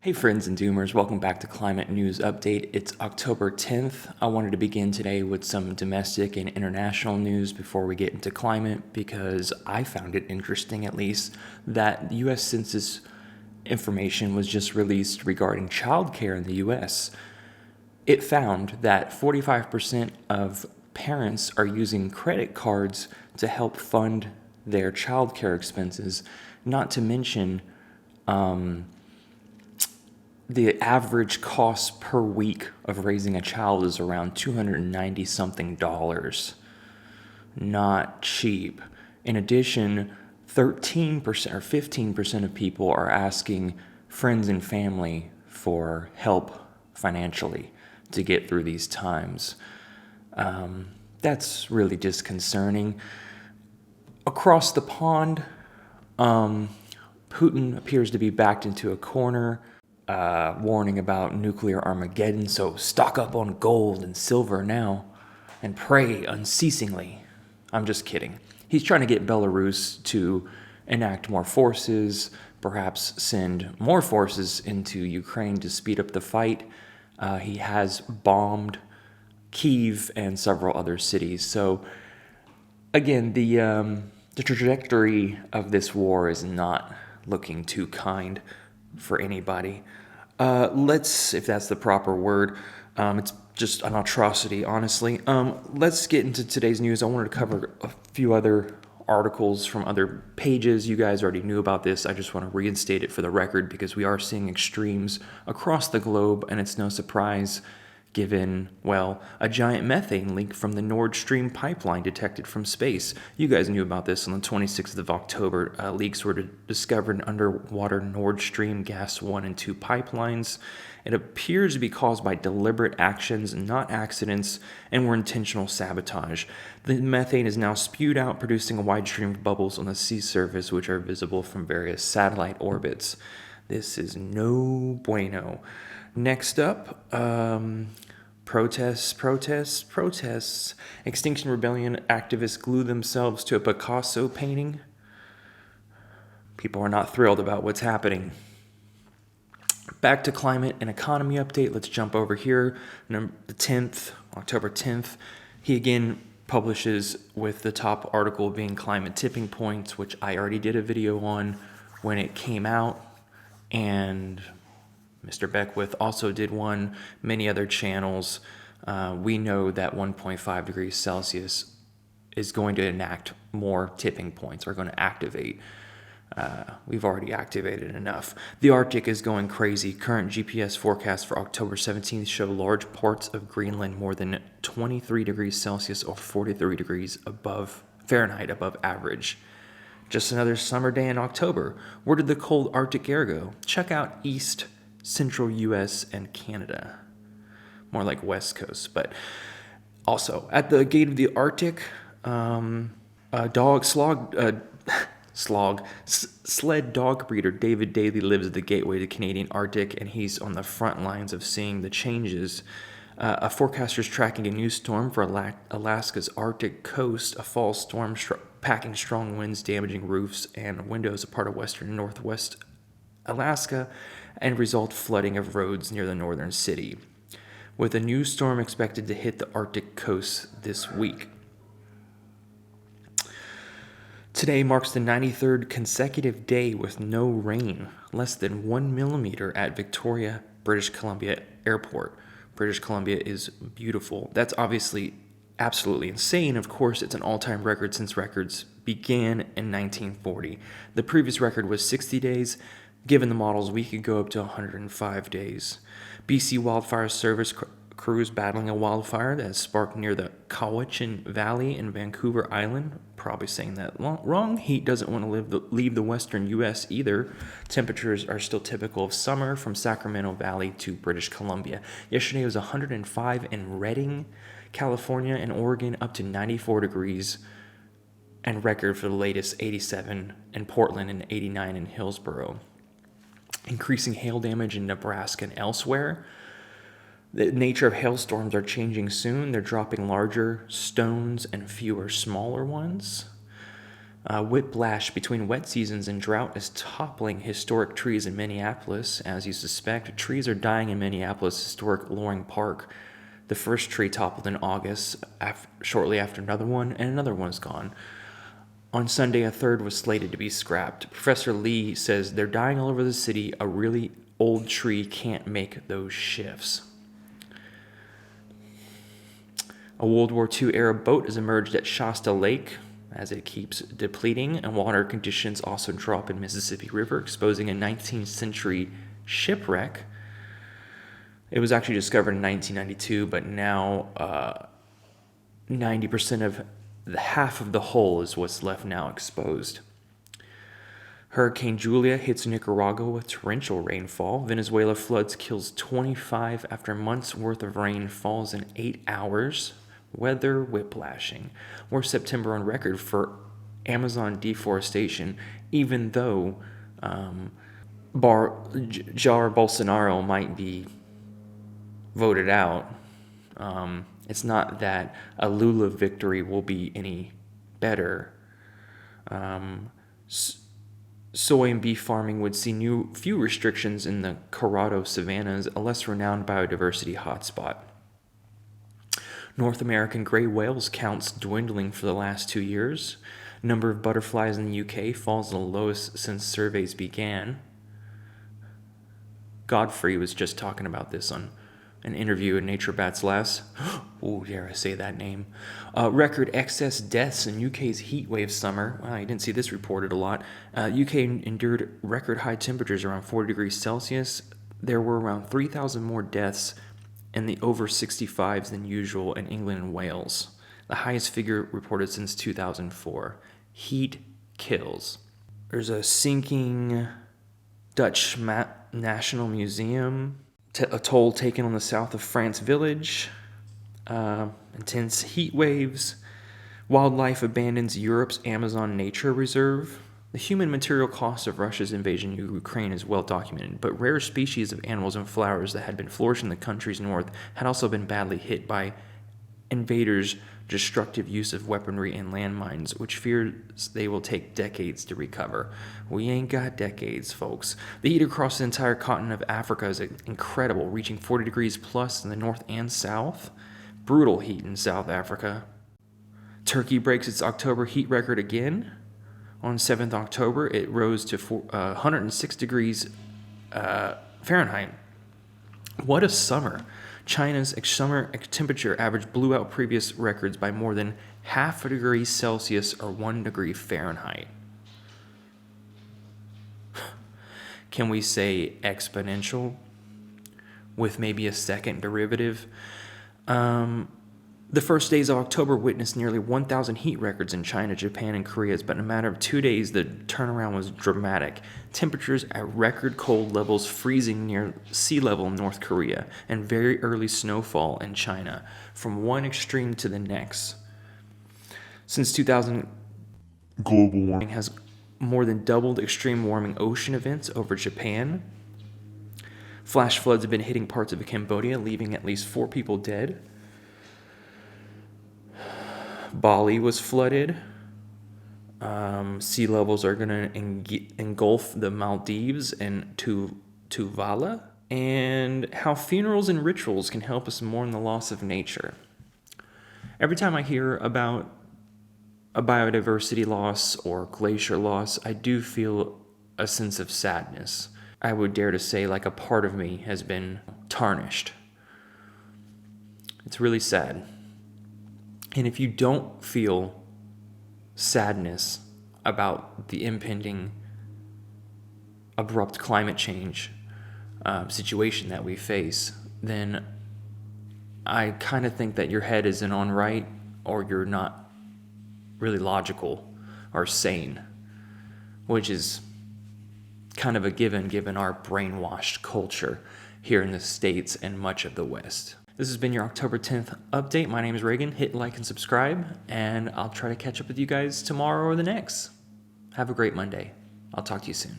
Hey friends and doomers, welcome back to Climate News Update. It's October 10th. I wanted to begin today with some domestic and international news before we get into climate because I found it interesting, at least, that U.S. Census information was just released regarding childcare in the U.S. It found that 45% of parents are using credit cards to help fund their childcare expenses, not to mention the average cost per week of raising a child is around $290 something. Not cheap. In addition, 13% or 15% of people are asking friends and family for help financially to get through these times. That's really disconcerting. Across the pond, Putin appears to be backed into a corner, warning about nuclear Armageddon, so stock up on gold and silver now and pray unceasingly. I'm just kidding. He's trying to get Belarus to enact more forces, perhaps send more forces into Ukraine to speed up the fight. He has bombed Kyiv and several other cities. So again, the trajectory of this war is not looking too kind for anybody. If that's the proper word, it's just an atrocity, honestly. Let's get into today's news. I wanted to cover a few other articles from other pages. You guys already knew about this. I just want to reinstate it for the record because we are seeing extremes across the globe, and it's no surprise given, well, a giant methane leak from the Nord Stream pipeline detected from space. You guys knew about this on the 26th of October. Leaks were discovered in underwater Nord Stream gas 1 and 2 pipelines. It appears to be caused by deliberate actions, not accidents, and were intentional sabotage. The methane is now spewed out, producing a wide stream of bubbles on the sea surface, which are visible from various satellite orbits. This is no bueno. Next up, protests. Extinction Rebellion activists glue themselves to a Picasso painting. People are not thrilled about what's happening. Back to climate and economy update. Let's jump over here. The 10th, October 10th. He again publishes with the top article being climate tipping points, which I already did a video on when it came out. And Mr. Beckwith also did one, many other channels. We know that 1.5 degrees Celsius is going to enact more tipping points, are going to activate. We've already activated enough. The Arctic is going crazy. Current GPS forecasts for October 17th show large parts of Greenland more than 23 degrees Celsius or 43 degrees Fahrenheit above average. Just another summer day in October. Where did the cold Arctic air go? Check out East Central U.S. and Canada. More like West Coast, but also at the gate of the Arctic, sled dog breeder David Daly lives at the gateway to Canadian Arctic, and he's on the front lines of seeing the changes. A forecaster is tracking a new storm for Alaska's Arctic coast, a fall storm packing strong winds, damaging roofs and windows of part of western and northwest Alaska, and result flooding of roads near the northern city, with a new storm expected to hit the Arctic coast this week. Today marks the 93rd consecutive day with no rain, less than 1 millimeter at Victoria, British Columbia Airport. British Columbia is beautiful. That's obviously absolutely insane. Of course, it's an all-time record since records began in 1940. The previous record was 60 days. Given the models, we could go up to 105 days. BC Wildfire Service crews battling a wildfire that has sparked near the Cowichan Valley in Vancouver Island. Probably saying that wrong. Heat doesn't want to leave the western U.S. either. Temperatures are still typical of summer from Sacramento Valley to British Columbia. Yesterday was 105 in Redding, California, and Oregon, up to 94 degrees, and record for the latest 87 in Portland and 89 in Hillsborough. Increasing hail damage in Nebraska and elsewhere. The nature of hailstorms are changing soon. They're dropping larger stones and fewer smaller ones. Whiplash between wet seasons and drought is toppling historic trees in Minneapolis. As you suspect, trees are dying in Minneapolis' historic Loring Park. The first tree toppled in August, shortly after another one, and another one is gone. On Sunday, a third was slated to be scrapped. Professor Lee says they're dying all over the city. A really old tree can't make those shifts. A World War II era boat has emerged at Shasta Lake as it keeps depleting, and water conditions also drop in Mississippi River, exposing a 19th century shipwreck. It was actually discovered in 1992, but now 90% of half of the hull is what's left now exposed. Hurricane Julia hits Nicaragua with torrential rainfall. Venezuela floods, kills 25 after months worth of rain falls in 8 hours. Weather whiplashing. Worst September on record for Amazon deforestation, even though Jair Bolsonaro might be voted out. It's not that a Lula victory will be any better. Soy and beef farming would see few restrictions in the Colorado savannas, a less renowned biodiversity hotspot. North American gray whales counts dwindling for the last 2 years. Number of butterflies in the UK falls the lowest since surveys began. Godfrey was just talking about this on an interview in Nature Bats Last. Oh, dare I say that name. Record excess deaths in UK's heat wave summer. I didn't see this reported a lot. UK endured record high temperatures around 40 degrees Celsius. There were around 3,000 more deaths in the over 65s than usual in England and Wales. The highest figure reported since 2004. Heat kills. There's a sinking Dutch National Museum. A toll taken on the south of France village. Intense heat waves. Wildlife abandons Europe's Amazon Nature Reserve. The human material cost of Russia's invasion of Ukraine is well documented, but rare species of animals and flowers that had been flourishing in the country's north had also been badly hit by invaders' destructive use of weaponry and landmines, which fears they will take decades to recover. We ain't got decades, folks. The heat across the entire continent of Africa is incredible, reaching 40 degrees plus in the north and south. Brutal heat in South Africa. Turkey breaks its October heat record again. On 7th October, it rose to 106 degrees Fahrenheit. What a summer. China's summer temperature average blew out previous records by more than half a degree Celsius or 1 degree Fahrenheit. Can we say exponential with maybe a second derivative? The first days of October witnessed nearly 1,000 heat records in China, Japan, and Korea, but in a matter of 2 days, the turnaround was dramatic. Temperatures at record cold levels, freezing near sea level in North Korea, and very early snowfall in China, from one extreme to the next. Since 2000, global warming has more than doubled extreme warming ocean events over Japan. Flash floods have been hitting parts of Cambodia, leaving at least 4 people dead. Bali was flooded. Sea levels are going to engulf the Maldives and Tuvalu. And how funerals and rituals can help us mourn the loss of nature. Every time I hear about a biodiversity loss or glacier loss, I do feel a sense of sadness. I would dare to say like a part of me has been tarnished. It's really sad. And if you don't feel sadness about the impending abrupt climate change situation that we face, then I kind of think that your head isn't on right, or you're not really logical or sane, which is kind of a given our brainwashed culture here in the States and much of the West. This has been your October 10th update. My name is Reagan. Hit like and subscribe, and I'll try to catch up with you guys tomorrow or the next. Have a great Monday. I'll talk to you soon.